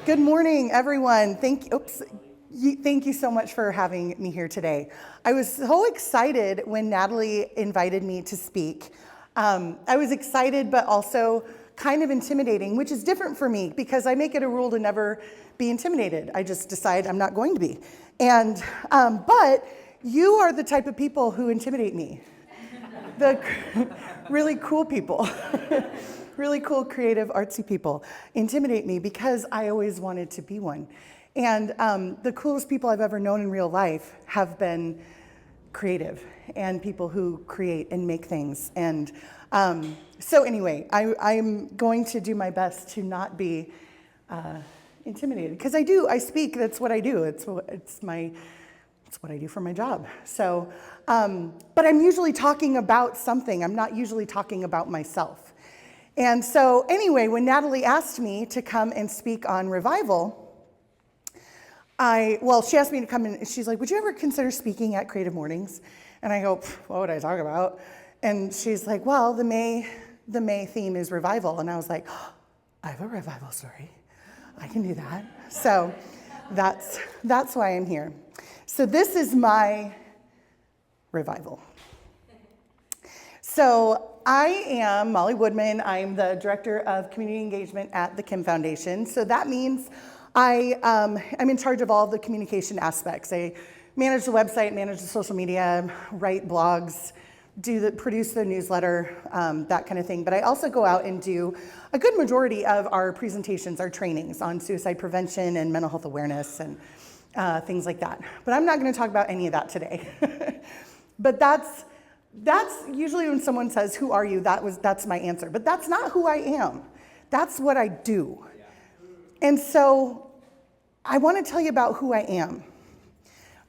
Good morning, everyone. Thank you so much for having me here today. I was so excited when Natalie invited me to speak. I was excited, but also kind of intimidating, which is different for me because I make it a rule to never be intimidated. I just decide I'm not going to be. And but you are the type of people who intimidate me. The really cool people. Really cool, creative, artsy people intimidate me because I always wanted to be one. And the coolest people I've ever known in real life have been creative and people who create and make things. And so anyway, I'm going to do my best to not be intimidated because I speak, that's what I do. It's what I do for my job. So, but I'm usually talking about something. I'm not usually talking about myself. And so anyway, when Natalie asked me to come and speak on revival, she asked me to come in, she's like, would you ever consider speaking at Creative Mornings? And I go, what would I talk about? And she's like, well, the May theme is revival. And I was like, oh, I have a revival story. I can do that. So that's why I'm here. So this is my revival. So I am Molly Woodman. I'm the Director of Community Engagement at the Kim Foundation. So that means I'm in charge of all the communication aspects. I manage the website, manage the social media, write blogs, produce the newsletter, that kind of thing. But I also go out and do a good majority of our presentations, our trainings on suicide prevention and mental health awareness and things like that. But I'm not going to talk about any of that today. But that's usually when someone says, who are you? That's my answer. But that's not who I am. That's what I do. And so I want to tell you about who I am.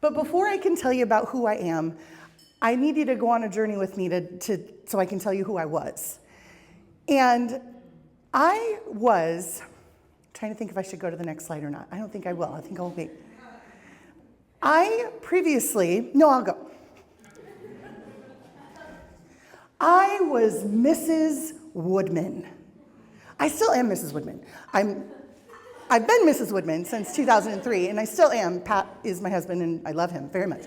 But before I can tell you about who I am, I need you to go on a journey with me so I can tell you who I was. And I was trying to think if I should go to the next slide or not. I don't think I will. I think I'll wait. I'll go. I was Mrs. Woodman. I still am Mrs. Woodman. I've been Mrs. Woodman since 2003, and I still am. Pat is my husband, and I love him very much.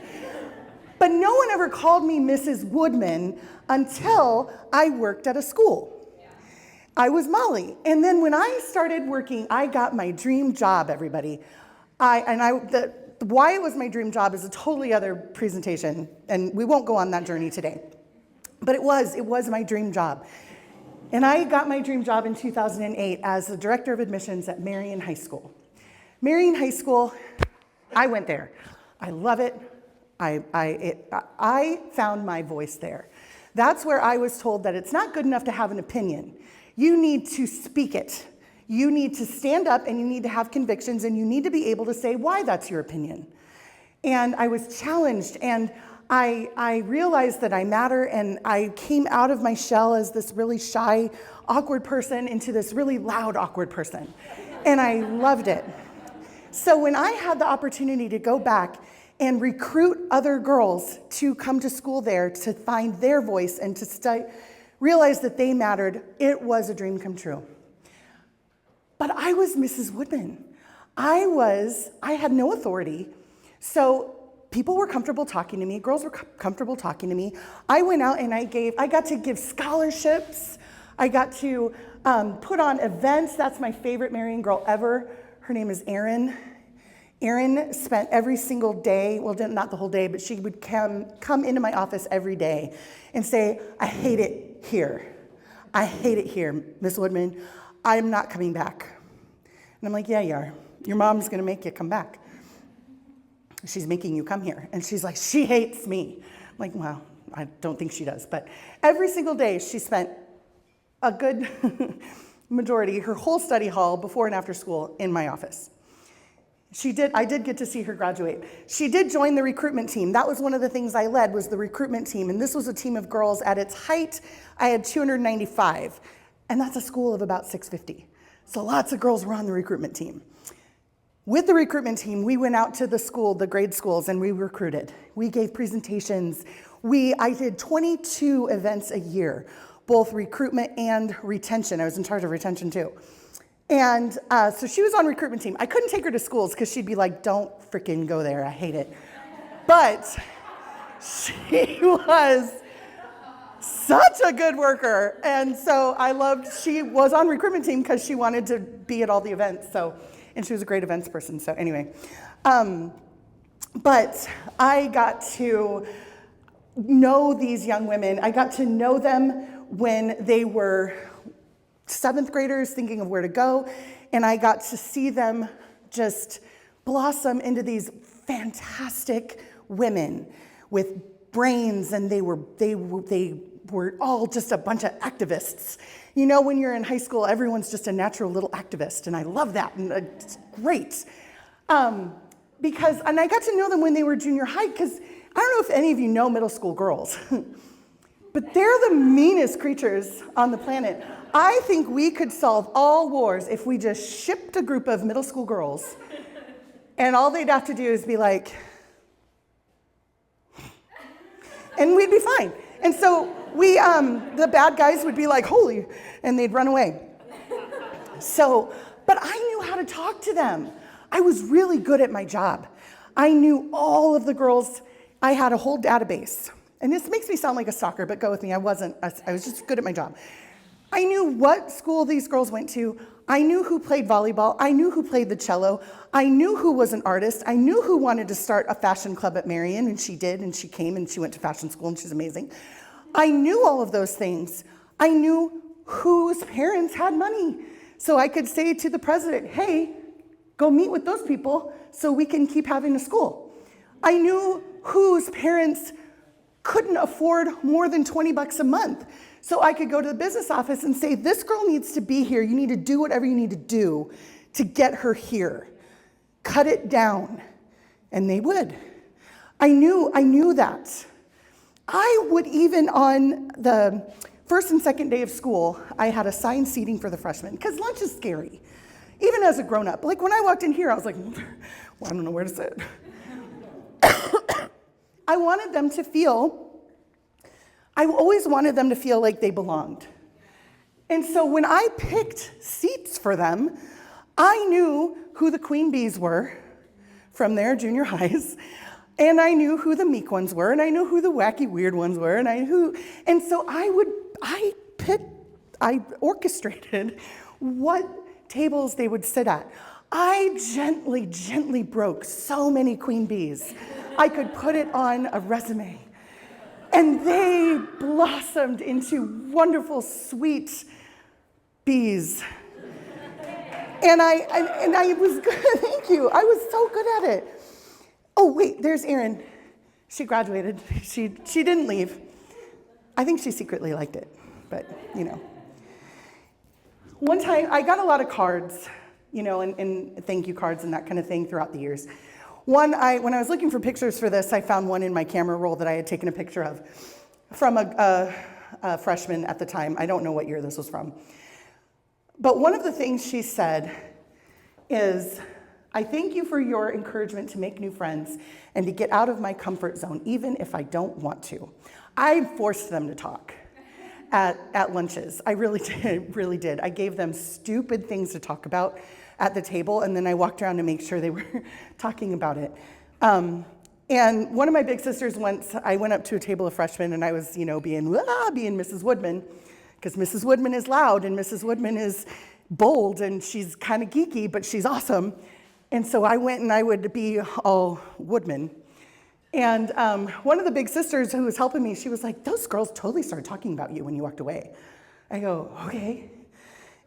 But no one ever called me Mrs. Woodman until I worked at a school. I was Molly. And then when I started working, I got my dream job, everybody. Why it was my dream job is a totally other presentation, and we won't go on that journey today. But it was my dream job. And I got my dream job in 2008 as the director of admissions at Marion High School. Marion High School, I went there. I love it. I found my voice there. That's where I was told that it's not good enough to have an opinion. You need to speak it. You need to stand up and you need to have convictions and you need to be able to say why that's your opinion. And I was challenged and I realized that I matter, and I came out of my shell as this really shy, awkward person into this really loud, awkward person. And I loved it. So when I had the opportunity to go back and recruit other girls to come to school there to find their voice and to realize that they mattered, it was a dream come true. But I was Mrs. Woodman. I had no authority. So people were comfortable talking to me. Girls were comfortable talking to me. I went out and I got to give scholarships. I got to put on events. That's my favorite Marion girl ever. Her name is Erin. Erin spent every single day, well, not the whole day, but she would come into my office every day and say, I hate it here. I hate it here, Miss Woodman. I'm not coming back. And I'm like, yeah, you are. Your mom's going to make you come back. She's making you come here. And she's like, she hates me. I'm like, well, I don't think she does. But every single day she spent a good majority, her whole study hall before and after school in my office. I did get to see her graduate. She did join the recruitment team. That was one of the things I led was the recruitment team. And this was a team of girls. At its height, I had 295. And that's a school of about 650. So lots of girls were on the recruitment team. With the recruitment team, we went out to the grade schools, and we recruited. We gave presentations. I did 22 events a year, both recruitment and retention. I was in charge of retention too. And so she was on recruitment team. I couldn't take her to schools because she'd be like, don't freaking go there. I hate it. But she was such a good worker. And so she was on recruitment team because she wanted to be at all the events. And she was a great events person. So anyway, but I got to know these young women. I got to know them when they were 7th graders thinking of where to go. And I got to see them just blossom into these fantastic women with brains, and they were all just a bunch of activists. You know, when you're in high school, everyone's just a natural little activist, and I love that, and it's great. And I got to know them when they were junior high, because I don't know if any of you know middle school girls, but they're the meanest creatures on the planet. I think we could solve all wars if we just shipped a group of middle school girls, and all they'd have to do is be like, and we'd be fine. And so the bad guys would be like, holy, and they'd run away. But I knew how to talk to them. I was really good at my job. I knew all of the girls. I had a whole database. And this makes me sound like a stalker, but go with me. I wasn't. I was just good at my job. I knew what school these girls went to. I knew who played volleyball. I knew who played the cello. I knew who was an artist. I knew who wanted to start a fashion club at Marion, and she did, and she came, and she went to fashion school, and she's amazing. I knew all of those things. I knew whose parents had money. So I could say to the president, hey, go meet with those people so we can keep having a school. I knew whose parents couldn't afford more than $20 a month. So I could go to the business office and say, this girl needs to be here. You need to do whatever you need to do to get her here. Cut it down. And they would. I knew that. I would, even on the first and second day of school, I had assigned seating for the freshmen, because lunch is scary, even as a grown-up. Like when I walked in here, I was like, well, I don't know where to sit. I always wanted them to feel like they belonged. And so when I picked seats for them, I knew who the queen bees were from their junior highs, and I knew who the meek ones were, and I knew who the wacky weird ones were, and so I orchestrated what tables they would sit at. I gently broke so many queen bees. I could put it on a resume. And they blossomed into wonderful, sweet bees. And I was good, thank you. I was so good at it. Oh, wait, there's Erin. She graduated. She didn't leave. I think she secretly liked it, but, you know. One time, I got a lot of cards, you know, and thank you cards and that kind of thing throughout the years. When I was looking for pictures for this, I found one in my camera roll that I had taken a picture of from a freshman at the time. I don't know what year this was from. But one of the things she said is, I thank you for your encouragement to make new friends and to get out of my comfort zone, even if I don't want to. I forced them to talk at lunches. I really did. I gave them stupid things to talk about at the table, and then I walked around to make sure they were talking about it. And one of my big sisters once, I went up to a table of freshmen, and I was, you know, being Mrs. Woodman, because Mrs. Woodman is loud, and Mrs. Woodman is bold, and she's kind of geeky, but she's awesome. And so I went and I would be all Woodman. And one of the big sisters who was helping me, she was like, those girls totally started talking about you when you walked away. I go, okay.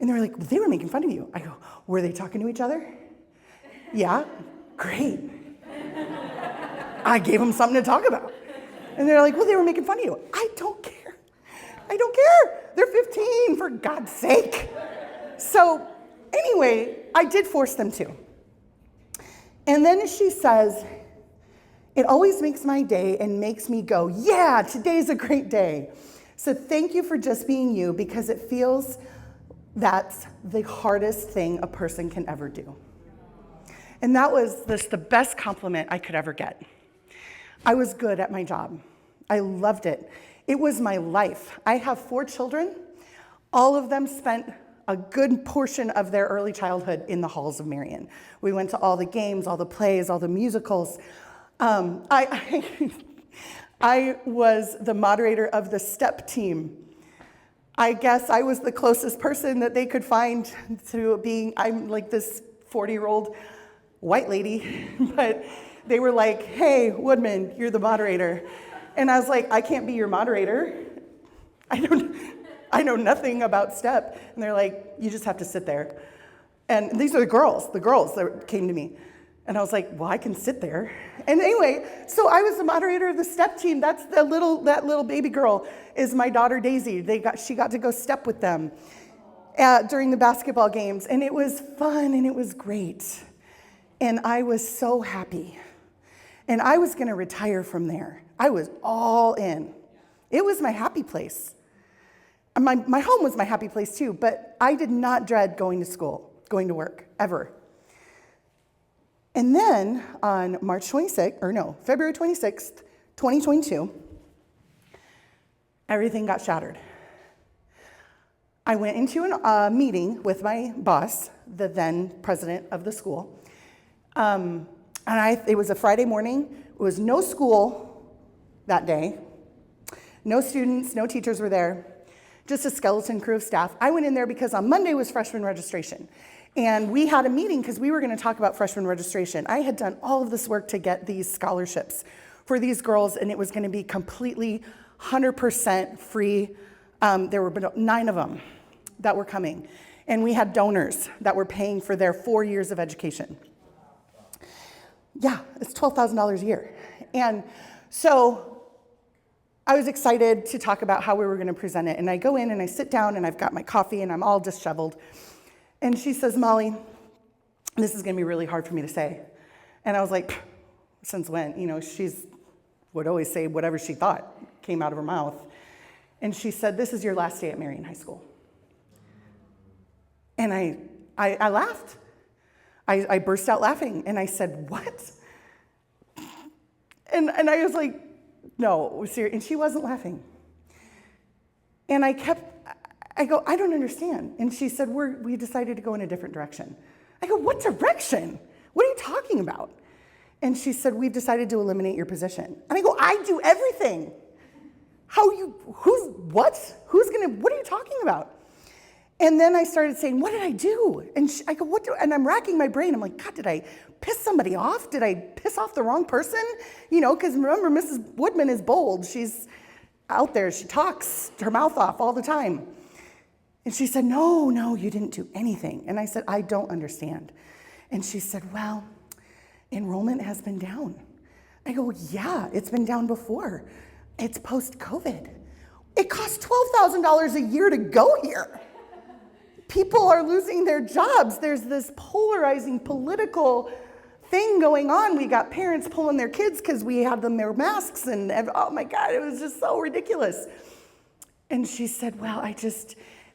And they were like, they were making fun of you. I go, were they talking to each other? Yeah, great. I gave them something to talk about. And they're like, well, they were making fun of you. I don't care. I don't care. They're 15, for God's sake. So anyway, I did force them to. And then she says, it always makes my day and makes me go, yeah, today's a great day. So thank you for just being you, because it feels that's the hardest thing a person can ever do. And that was the best compliment I could ever get. I was good at my job. I loved it. It was my life. I have 4 children. All of them spent a good portion of their early childhood in the halls of Marion. We went to all the games, all the plays, all the musicals. I was the moderator of the step team. I guess I was the closest person that they could find to being, I'm like this 40-year-old white lady, but they were like, hey, Woodman, you're the moderator. And I was like, I can't be your moderator. I know nothing about step. And they're like, you just have to sit there. And these are the girls that came to me. And I was like, well, I can sit there. And anyway, so I was the moderator of the step team. That's that little baby girl is my daughter Daisy. She got to go step with them during the basketball games. And it was fun and it was great. And I was so happy. And I was going to retire from there. I was all in. It was my happy place. My home was my happy place too, but I did not dread going to school, going to work, ever. And then on February 26th, 2022, everything got shattered. I went into a meeting with my boss, the then president of the school. It was a Friday morning. It was no school that day. No students, no teachers were there. Just a skeleton crew of staff. I went in there because on Monday was freshman registration. And we had a meeting because we were going to talk about freshman registration. I had done all of this work to get these scholarships for these girls, and it was going to be completely 100% free. There were 9 of them that were coming. And we had donors that were paying for their 4 years of education. Yeah, it's $12,000 a year. And so I was excited to talk about how we were going to present it. And I go in and I sit down and I've got my coffee and I'm all disheveled. And she says, Molly, this is going to be really hard for me to say. And I was like, since when? You know, she's would always say whatever she thought came out of her mouth. And she said, this is your last day at Marion High School. And I laughed. I burst out laughing. And I said, what? And I was like, no, seriously. And she wasn't laughing. And I go, I don't understand. And she said, we decided to go in a different direction. I go, what direction? What are you talking about? And she said, we've decided to eliminate your position. And I go, I do everything. What are you talking about? And then I started saying, what did I do? And I go, and I'm racking my brain. I'm like, God, did I piss somebody off? Did I piss off the wrong person? You know, because remember, Mrs. Woodman is bold. She's out there. She talks her mouth off all the time. And she said, no, you didn't do anything. And I said, I don't understand. And she said, well, enrollment has been down. I go, yeah, it's been down before. It's post-COVID. It costs $12,000 a year to go here. People are losing their jobs. There's this polarizing political thing going on. We got parents pulling their kids because we had them their masks, and oh my God, it was just so ridiculous. And she said, well,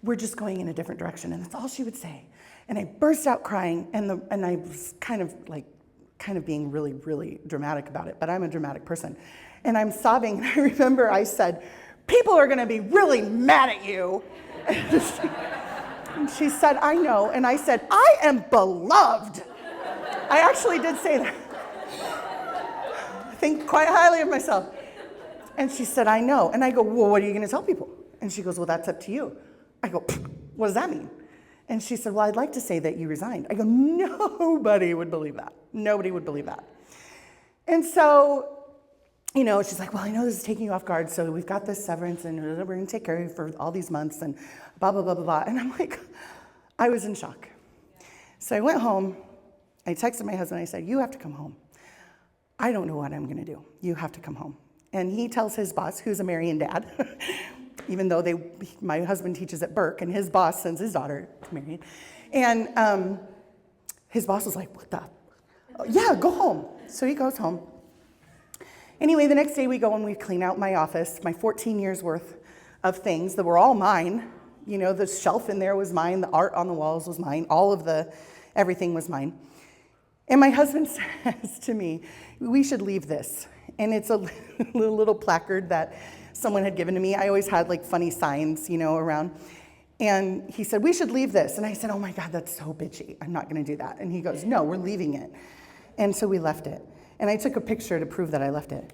we're just going in a different direction. And that's all she would say. And I burst out crying, and I was kind of being really, really dramatic about it, but I'm a dramatic person. And I'm sobbing, and I remember I said, people are gonna be really mad at you. And she said, I know. And I said, I am beloved. I actually did say that. I think quite highly of myself. And she said, I know. And I go, well, what are you gonna tell people? And she goes, well, that's up to you. I go, what does that mean? And she said, well, I'd like to say that you resigned. I go, nobody would believe that. Nobody would believe that. And so, you know, she's like, well, I know this is taking you off guard, so we've got this severance, and we're going to take care of you for all these months, and blah, blah, blah, blah, blah. And I'm like, I was in shock. So I went home. I texted my husband. I said, you have to come home. I don't know what I'm going to do. You have to come home. And he tells his boss, who's a Marion dad, even though my husband teaches at Burke, and his boss sends his daughter to Marion. And his boss was like, what the? Oh, yeah, go home. So he goes home. Anyway, the next day we go and we clean out my office, my 14 years worth of things that were all mine. You know, the shelf in there was mine, the art on the walls was mine, everything was mine. And my husband says to me, we should leave this. And it's a little placard that someone had given to me. I always had like funny signs, you know, around. And he said, we should leave this. And I said, oh my God, that's so bitchy. I'm not going to do that. And he goes, no, we're leaving it. And so we left it. And I took a picture to prove that I left it.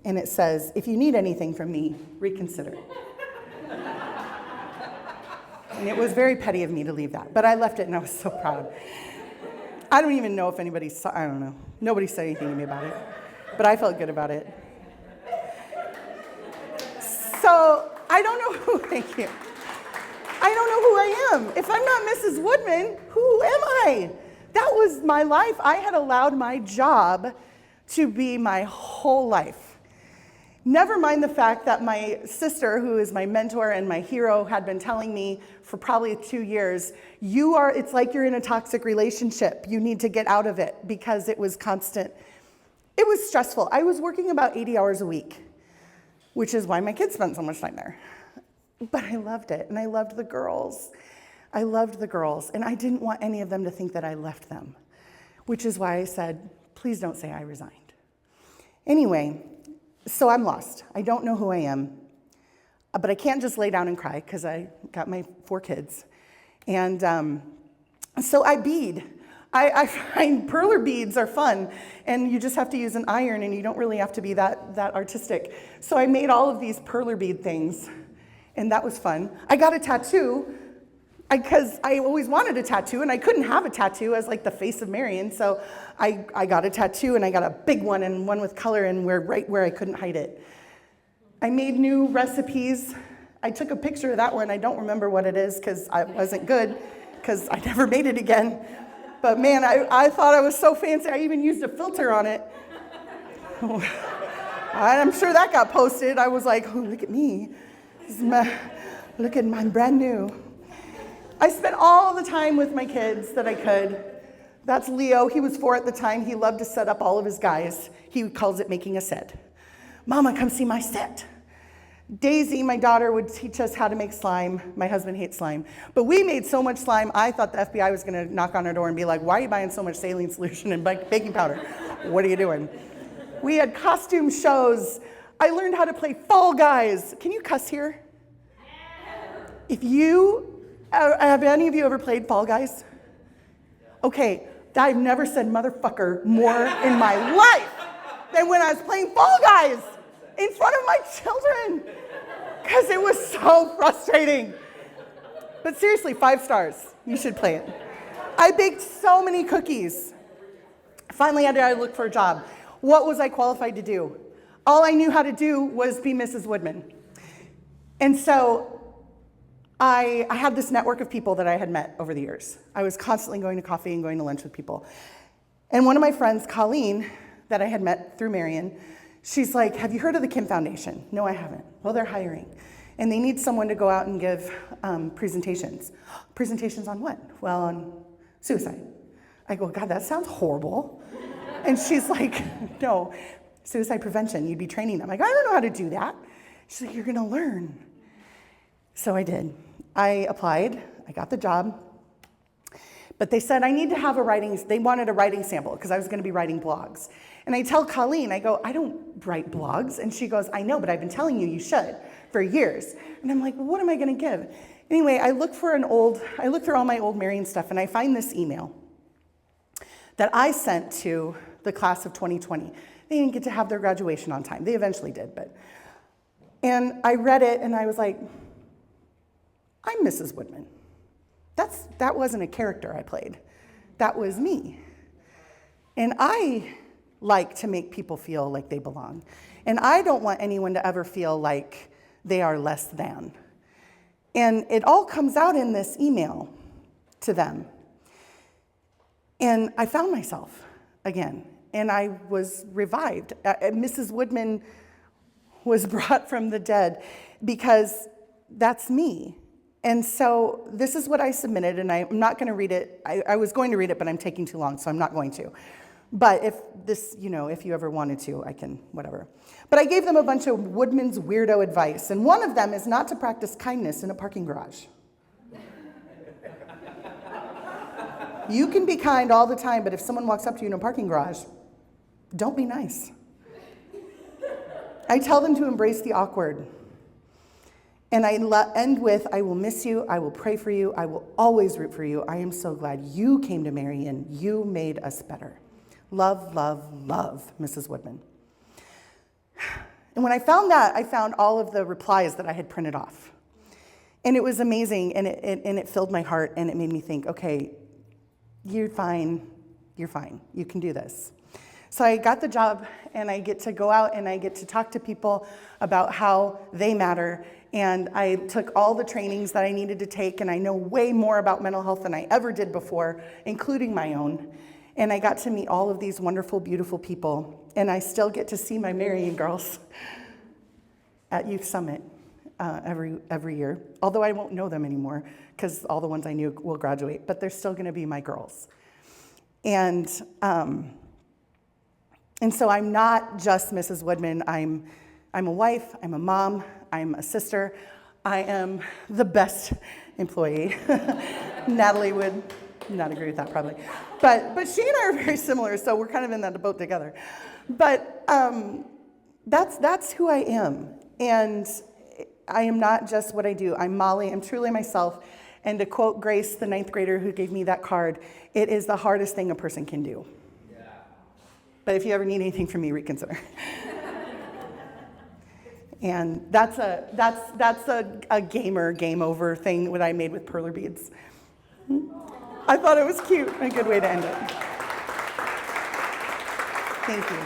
And it says, if you need anything from me, reconsider. And it was very petty of me to leave that. But I left it and I was so proud. I don't even know if anybody saw, I don't know. Nobody said anything to me about it. But I felt good about it. So I don't know who, thank you. I don't know who I am. If I'm not Mrs. Woodman, who am I? That was my life. I had allowed my job to be my whole life. Never mind the fact that my sister, who is my mentor and my hero, had been telling me for probably 2 years, it's like you're in a toxic relationship. You need to get out of it, because it was constant. It was stressful. I was working about 80 hours a week, which is why my kids spent so much time there. But I loved it, and I loved the girls. I loved the girls, and I didn't want any of them to think that I left them, which is why I said, please don't say I resigned. Anyway, so I'm lost. I don't know who I am, but I can't just lay down and cry because I got my 4 kids. And so I bead. I find perler beads are fun, and you just have to use an iron, and you don't really have to be that artistic. So I made all of these perler bead things, and that was fun. I got a tattoo because I always wanted a tattoo, and I couldn't have a tattoo as like the face of Marion. So I got a tattoo, and I got a big one and one with color, and right where I couldn't hide it. I made new recipes. I took a picture of that one. I don't remember what it is because I wasn't good, because I never made it again. But man, I thought I was so fancy. I even used a filter on it. I'm sure that got posted. I was like, oh, look at me. Look at mine, brand new. I spent all the time with my kids that I could. That's Leo. He was 4 at the time. He loved to set up all of his guys. He calls it making a set. Mama, come see my set. Daisy, my daughter, would teach us how to make slime. My husband hates slime. But we made so much slime, I thought the FBI was going to knock on our door and be like, why are you buying so much saline solution and baking powder? What are you doing? We had costume shows. I learned how to play Fall Guys. Can you cuss here? Have any of you ever played Fall Guys? Okay, I've never said motherfucker more in my life than when I was playing Fall Guys in front of my children, because it was so frustrating. But seriously, 5 stars. You should play it. I baked so many cookies. Finally, I had to look for a job. What was I qualified to do? All I knew how to do was be Mrs. Woodman. And so I had this network of people that I had met over the years. I was constantly going to coffee and going to lunch with people. And one of my friends, Colleen, that I had met through Marion, she's like, have you heard of the Kim Foundation? No, I haven't. Well, they're hiring. And they need someone to go out and give presentations. Presentations on what? Well, on suicide. I go, God, that sounds horrible. And she's like, no, suicide prevention. You'd be training them. I go, I don't know how to do that. She's like, you're going to learn. So I did. I applied. I got the job. But they said I need to have they wanted a writing sample because I was going to be writing blogs. And I tell Colleen, I go, I don't write blogs. And she goes, I know, but I've been telling you should for years. And I'm like, well, what am I going to give? Anyway, I look through all my old Marion stuff, and I find this email that I sent to the class of 2020. They didn't get to have their graduation on time. They eventually did, and I read it, and I was like, I'm Mrs. Woodman. That wasn't a character I played. That was me. And I like to make people feel like they belong. And I don't want anyone to ever feel like they are less than. And it all comes out in this email to them. And I found myself again, and I was revived. Mrs. Woodman was brought from the dead, because that's me. And so this is what I submitted, and I'm not going to read it. I was going to read it, but I'm taking too long, so I'm not going to. But if you ever wanted to, I can, whatever. But I gave them a bunch of Woodman's weirdo advice, and one of them is not to practice kindness in a parking garage. You can be kind all the time, but if someone walks up to you in a parking garage, don't be nice. I tell them to embrace the awkward. And I end with, I will miss you, I will pray for you, I will always root for you. I am so glad you came to Marion. You made us better. Love, love, love, Mrs. Woodman. And when I found that, I found all of the replies that I had printed off. And it was amazing, and it filled my heart, and it made me think, okay, you're fine, you can do this. So I got the job, and I get to go out and I get to talk to people about how they matter. And I took all the trainings that I needed to take, and I know way more about mental health than I ever did before, including my own. And I got to meet all of these wonderful, beautiful people. And I still get to see my Marion girls at Youth Summit every year. Although I won't know them anymore, because all the ones I knew will graduate, but they're still gonna be my girls. And so I'm not just Mrs. Woodman. I'm a wife, I'm a mom, I'm a sister. I am the best employee. Natalie would not agree with that probably. But she and I are very similar, so we're kind of in that boat together. But that's who I am. And I am not just what I do. I'm Molly, I'm truly myself. And to quote Grace, the 9th grader who gave me that card, it is the hardest thing a person can do. Yeah. But if you ever need anything from me, reconsider. And that's a gamer game over thing that I made with perler beads. I thought it was cute, a good way to end it. Thank you.